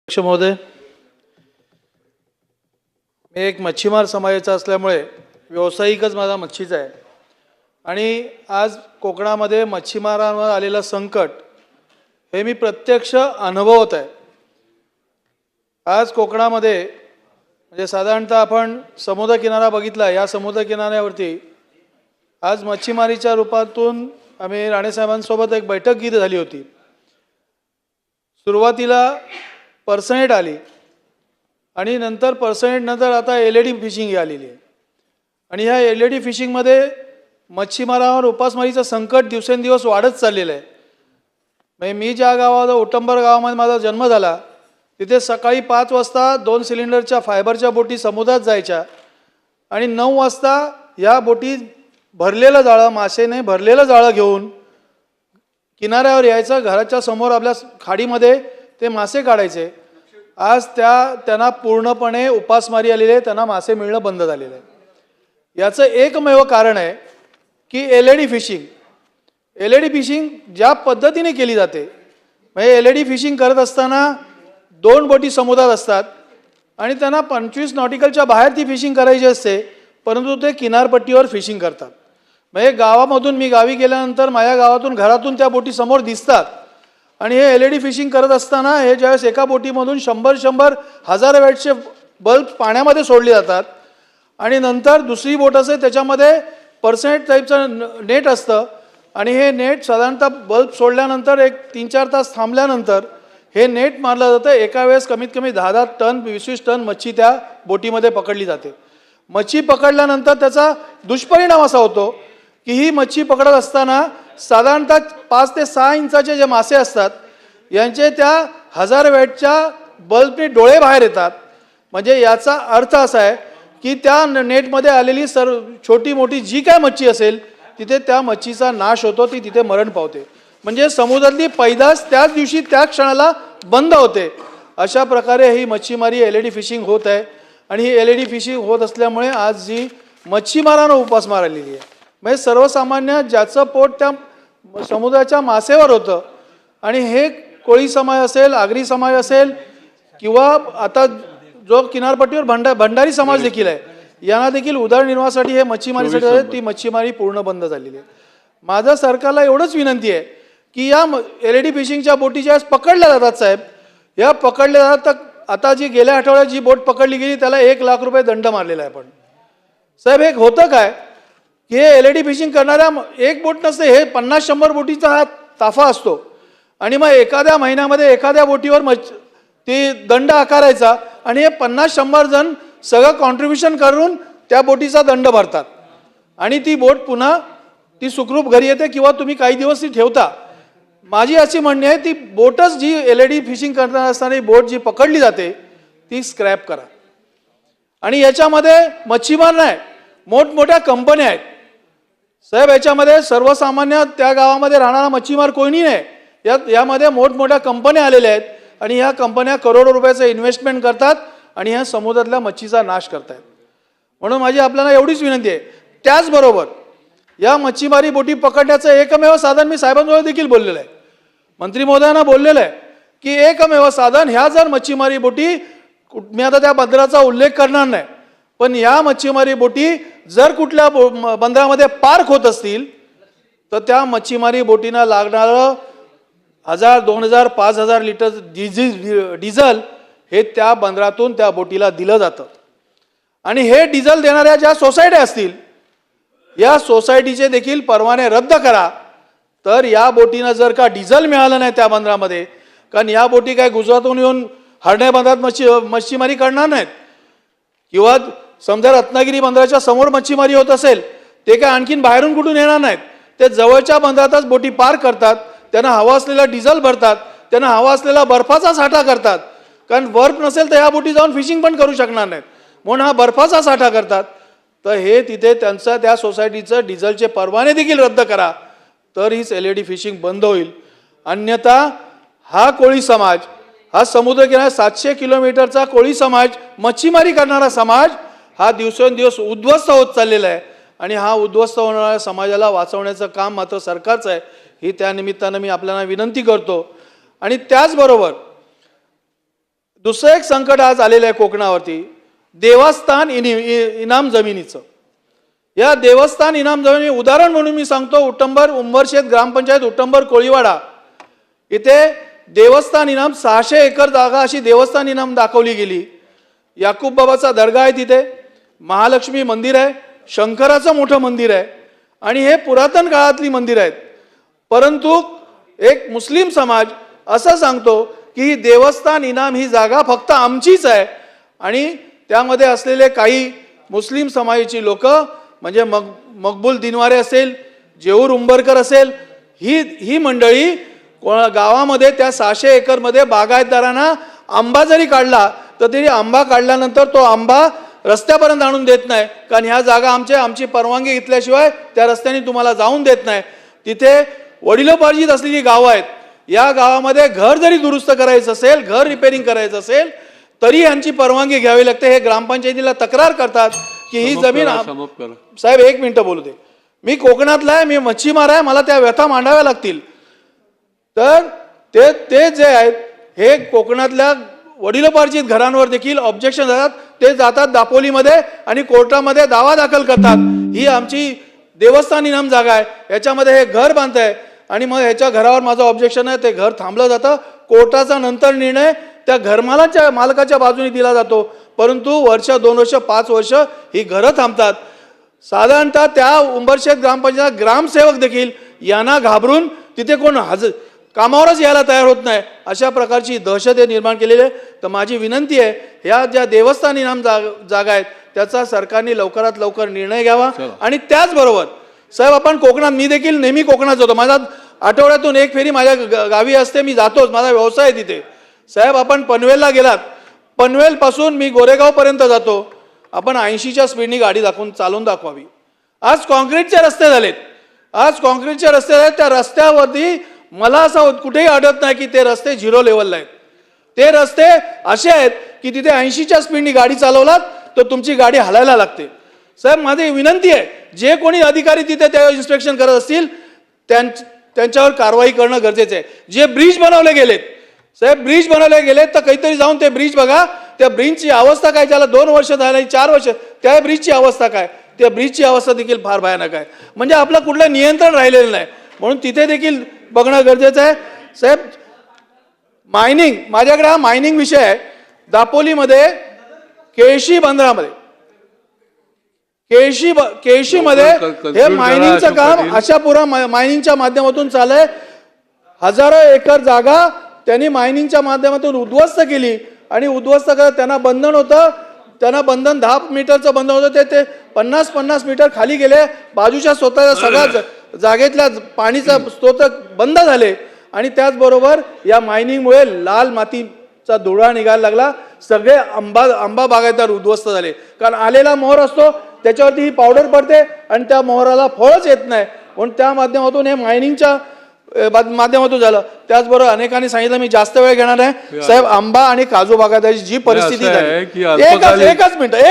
अध्यक्ष महोदय, मी एक मच्छीमार समाजाचा असल्यामुळे व्यावसायिकच माझा मच्छीचा आहे आणि आज कोकणामध्ये मच्छीमारांवर आलेलं संकट हे मी प्रत्यक्ष अनुभवत आहे। आज कोकणामध्ये म्हणजे साधारणतः आपण समुद्रकिनारा बघितला, या समुद्रकिनाऱ्यावरती आज मच्छीमारीच्या रूपातून आम्ही राणेसाहेबांसोबत एक बैठक झाली होती। सुरुवातीला पर्सनेट आली आणि नंतर पर्सनेट नंतर आता LED फिशिंग आलेली आहे आणि ह्या LED फिशिंगमध्ये मच्छीमारांवर उपासमारीचं संकट दिवसेंदिवस वाढत चाललेलं आहे। म्हणजे मी ज्या गावात उटंबर गावामध्ये माझा जन्म झाला तिथे सकाळी 5 वाजता 2 सिलेंडरच्या फायबरच्या बोटी समुद्रात जायच्या आणि 9 वाजता या बोटी भरलेलं जाळं, मासेने भरलेलं जाळं घेऊन किनाऱ्यावर यायचं, घराच्या समोर आपल्या खाडीमध्ये ते मासे काढायचे। आज त्यांना पूर्णपणे उपासमारी आलेली आहे, त्यांना मासे मिळणं बंद झालेलं आहे। याचं एकमेव कारण आहे की LED फिशिंग। LED फिशिंग ज्या पद्धतीने केली जाते, म्हणजे LED फिशिंग करत असताना 2 बोटी समुद्रात असतात आणि त्यांना 25 नॉटिकलच्या बाहेर ती फिशिंग करायची असते, परंतु ते किनारपट्टीवर फिशिंग करतात। म्हणजे गावामधून मी गावी गेल्यानंतर माझ्या गावातून घरातून त्या बोटी समोर दिसतात आणि हे LED फिशिंग करत असताना हे ज्यावेळेस एका बोटीमधून 100 हजार वॅटचे बल्ब पाण्यामध्ये सोडले जातात आणि नंतर दुसरी बोट असते त्याच्यामध्ये पर्सेंट टाईपचं नेट असतं आणि हे नेट साधारणतः बल्ब सोडल्यानंतर एक 3-4 तास थांबल्यानंतर हे नेट मारलं जातं। एका वेळेस कमीत कमी 10 टन 20 टन मच्छी त्या बोटीमध्ये पकडली जाते। मच्छी पकडल्यानंतर त्याचा दुष्परिणाम असा होतो की ही मच्छी पकडत असताना साधारणतः 5 ते 6 इंचाचे जे मासे असतात यांचे त्या 1000 वॅटच्या बल्बने डोळे बाहेर येतात। म्हणजे याचा अर्थ असा आहे की त्या नेटमध्ये आलेली छोटी मोठी जी काय मच्छी असेल तिथे त्या मच्छीचा नाश होतो, ती तिथे मरण पावते। म्हणजे समुद्रातली पैदास त्याच दिवशी त्या क्षणाला बंद होते। अशा प्रकारे ही मच्छीमारी LED फिशिंग होत आहे आणि ही LED फिशिंग होत असल्यामुळे आज जी मच्छीमारांना उपासमार आलेली आहे, म्हणजे सर्वसामान्य ज्याचं पोट त्या समुद्राच्या मासेवर होतं आणि हे कोळी समाज असेल, आगरी समाज असेल किंवा आता जो किनारपट्टीवर भंडारी समाज देखील आहे, यांना देखील उदरनिर्वाहासाठी हे मच्छीमारीसाठी ती मच्छीमारी पूर्ण बंद झालेली आहे। माझं सरकारला एवढंच विनंती आहे की या LED फिशिंगच्या बोटी ज्या पकडल्या जातात साहेब, या पकडल्या जातात, आता जी गेल्या आठवड्यात जी बोट पकडली गेली त्याला 1 लाख रुपये दंड मारलेला आहे। पण साहेब हे होतं काय की हे LED फिशिंग करणाऱ्या एक बोट नसते, हे 50-100 बोटीचा हा ताफा असतो आणि मग एखाद्या महिन्यामध्ये एखाद्या बोटीवर ती दंड आकारायचा आणि हे 50-100 जण सगळं कॉन्ट्रीब्युशन करून त्या बोटीचा दंड भरतात आणि ती बोट पुन्हा ती सुखरूप घरी येते किंवा तुम्ही काही दिवस ती ठेवता। माझी अशी म्हणणी आहे ती बोटच जी LED फिशिंग करणार असताना बोट जी पकडली जाते ती स्क्रॅप करा। आणि याच्यामध्ये मच्छीमार नाही, मोठमोठ्या कंपन्या आहेत साहेब। याच्यामध्ये सर्वसामान्य त्या गावामध्ये राहणारा मच्छीमार कोणी नाही, यामध्ये मोठमोठ्या कंपन्या आलेल्या आहेत आणि ह्या कंपन्या करोडो रुपयाचं इन्व्हेस्टमेंट करतात आणि ह्या समुद्रातल्या मच्छीचा नाश करतात। म्हणून माझी आपल्याला एवढीच विनंती आहे। त्याचबरोबर या मच्छीमारी बोटी पकडण्याचं एकमेव साधन मी साहेबांजवळ देखील बोललेलं आहे, मंत्री महोदयांना बोललेलं आहे की एकमेव साधन ह्या जर मच्छीमारी बोटी, मी आता त्या बंदराचा उल्लेख करणार नाही, पण या मच्छीमारी बोटी जर कुठल्या बंदरामध्ये पार्क होत असतील तर त्या मच्छीमारी बोटींना लागणारं 1000, 2000, 5000 लिटर डिझेल हे त्या बंदरातून त्या बोटीला दिलं जातं आणि हे डिझेल देणाऱ्या ज्या सोसायट्या असतील या सोसायटीचे देखील परवाने रद्द करा। तर या बोटीनं जर का डिझेल मिळालं नाही त्या बंदरामध्ये, कारण या बोटी काय गुजरातहून येऊन हरण्या बंदरात मच्छीमारी करणार नाहीत किंवा समजा रत्नागिरी बंदराच्या समोर मच्छीमारी होत असेल ते काय आणखीन बाहेरून कुठून येणार नाहीत, ते जवळच्या बंदरातच बोटी पार्क करतात, त्यांना हवा असलेला डिझेल भरतात, त्यांना हवा असलेला बर्फाचा साठा करतात, कारण बर्फ नसेल तर ह्या बोटी जाऊन फिशिंग पण करू शकणार नाहीत, म्हणून हा बर्फाचा साठा करतात। तर हे तिथे त्यांचा त्या सोसायटीचं डिझेलचे परवाने देखील रद्द करा, तर हीच LED फिशिंग बंद होईल। अन्यथा हा कोळी समाज, हा समुद्रकिनाऱ्या 700 किलोमीटरचा कोळी समाज, मच्छीमारी करणारा समाज हा दिवसेंदिवस उद्ध्वस्त होत चाललेला आहे आणि हा उद्ध्वस्त होणाऱ्या समाजाला वाचवण्याचं काम मात्र सरकारचं आहे, ही त्या निमित्तानं मी आपल्याला विनंती करतो। आणि त्याचबरोबर दुसरं एक संकट आज आलेलं आहे कोकणावरती, देवस्थान इनाम जमिनीचं. या देवस्थान इनाम जमिनी उदाहरण म्हणून मी सांगतो, उंबरशेत ग्रामपंचायत उटंबर कोळीवाडा इथे देवस्थान इनाम 600 एकर जागा अशी देवस्थान इनाम दाखवली गेली. याकूब बाबाचा दर्गा आहे तिथे, महालक्ष्मी मंदिर आहे, शंकराचं मोठं मंदिर आहे आणि हे पुरातन काळातली मंदिर आहेत. परंतु एक मुस्लिम समाज असं सांगतो की ही देवस्थान इनाम ही जागा फक्त आमचीच आहे आणि त्यामध्ये असलेले काही मुस्लिम समाजाची लोक म्हणजे मकबूल दिनवारे असेल, जेऊर उंबरकर असेल, ही मंडळी गावामध्ये त्या 600 एकरमध्ये बागायतदारांना आंबा जरी काढला तर तरी आंबा काढल्यानंतर तो आंबा रस्त्यापर्यंत आणून देत नाही, कारण ह्या जागा आमची परवानगी घेतल्याशिवाय त्या रस्त्याने तुम्हाला जाऊन देत नाही. तिथे वडिलोपार्जित असलेली गावं आहेत. या गावामध्ये घर जरी दुरुस्त करायचं असेल, घर रिपेअरिंग करायचं असेल तरी यांची परवानगी घ्यावी लागते. हे ग्रामपंचायतीला तक्रार करतात की ही जमीन. साहेब 1 मिनिट बोलू दे. मी कोकणातला आहे, मी मच्छीमार आहे, मला त्या व्यथा मांडाव्या लागतील. तर ते जे आहेत हे कोकणातल्या वडिलोपार्जित घरांवर देखील ऑब्जेक्शन देतात. ते जातात दापोलीमध्ये आणि कोर्टामध्ये दावा दाखल करतात, ही आमची देवस्थान इनाम जागा आहे, याच्यामध्ये हे घर बांधतंय आणि मग ह्याच्या घरावर माझं ऑब्जेक्शन आहे. ते घर थांबलं जातं. कोर्टाचा नंतर निर्णय त्या मालकाच्या बाजूने दिला जातो. परंतु वर्ष, 2 वर्ष, 5 वर्ष ही घरं थांबतात. साधारणतः त्या उंबरशेत ग्रामपंचायत ग्रामसेवक देखील यांना घाबरून तिथे कोण कामावरच यायला तयार होत नाही. अशा प्रकारची दहशत निर्माण केलेली आहे. तर माझी विनंती आहे, ह्या ज्या देवस्थान इनाम जागा आहेत त्याचा सरकारने लवकरात लवकर निर्णय घ्यावा. आणि त्याचबरोबर साहेब आपण कोकणात, मी देखील नेहमी कोकणात जातो, माझा आठवड्यातून एक फेरी माझ्या गावी असते, मी जातोच, माझा व्यवसाय आहे तिथे. साहेब आपण पनवेलला गेलात, पनवेल पासून मी गोरेगाव पर्यंत जातो, आपण 80च्या स्पीडनी गाडी चालवून दाखवावी. आज कॉन्क्रीटचे रस्ते झालेत, त्या रस्त्यावरती मला असं कुठेही आढळत नाही की ते रस्ते 0 लेवलला आहेत. ते रस्ते असे आहेत की तिथे 80च्या स्पीडनी गाडी चालवलात तर तुमची गाडी हलायला लागते. साहेब माझी विनंती आहे, जे कोणी अधिकारी तिथे त्या इन्स्पेक्शन करत असतील त्यांच्यावर कारवाई करणं गरजेचं आहे. जे ब्रिज बनवले गेलेत साहेब, ब्रिज बनवले गेलेत तर काहीतरी जाऊन ते ब्रिज बघा, त्या ब्रिजची अवस्था काय, ज्याला 2 वर्ष झाली, 4 वर्ष, त्या ब्रिजची अवस्था काय, त्या ब्रिजची अवस्था देखील फार भयानक आहे. म्हणजे आपलं कुठलं नियंत्रण राहिलेलं नाही, म्हणून तिथे देखील बघणं गरजेचं आहे. साहेब मायनिंग, माझ्याकडे हा मायनिंग विषय आहे. दापोलीमध्ये केळशी बंदरामध्ये केळशीमध्ये हे मायनिंगचं काम अशा पुरा मायनिंगच्या माध्यमातून चाललंय. हजारो एकर जागा त्यांनी मायनिंगच्या माध्यमातून उद्ध्वस्त केली आणि उद्ध्वस्त करत त्यांना बंधन होतं, त्यांना बंधन 10 मीटरचं बंधन होतं, ते 50 मीटर खाली गेले. बाजूच्या स्वतःच्या सगळ्या जागेतल्या पाणीचा स्रोत बंद झाले आणि त्याचबरोबर या मायनिंगमुळे लाल मातीचा धुळा निघायला लागला. सगळे आंबा बागायतदार उद्ध्वस्त झाले, कारण आलेला मोहर असतो त्याच्यावरती ही पावडर पडते आणि त्या मोहराला फळच येत नाही. म्हणून त्या माध्यमातून हे मायनिंगच्या माध्यमातून झालं. त्याचबरोबर अनेकांनी सांगितलं, मी जास्त वेळ घेणार आहे साहेब. आंबा आणि काजू बागायतीची जी परिस्थिती झाली, एकच मिनिट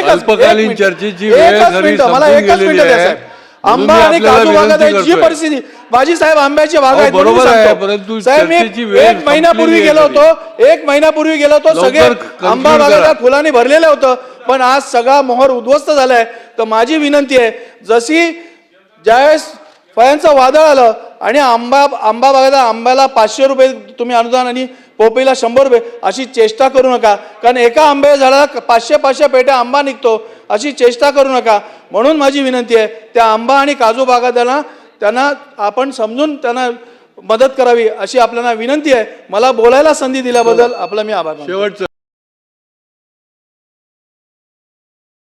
मला एकच मिनिट द्या साहेब. आंबा आणि काजू बागायतीची जी परिस्थिती, माझी साहेब आंब्याची बाग आहे साहेब. मी 1 महिन्यापूर्वी गेलो होतो, सगळे आंबा बागायत फुलांनी भरलेलं होतं, पण आज सगळा मोहर उद्ध्वस्त झालाय. तर माझी विनंती आहे, जशी ज्यावेळेस फळांचं वादळ आलं आणि आंबा बागायला आंब्याला 500 रुपये तुम्ही अनुदान आणि पोपईला 100 रुपये, अशी चेष्टा करू नका, कारण एका आंब्याच्या झाडाला 500 पेट्या आंबा निघतो, अशी चेष्टा करू नका. म्हणून माझी विनंती आहे, त्या आंबा आणि काजू बागायतदारांना त्यांना आपण समजून त्यांना मदत करावी अशी आपल्याला विनंती आहे. मला बोलायला संधी दिल्याबद्दल आपला मी आभार मानतो. शेवटचं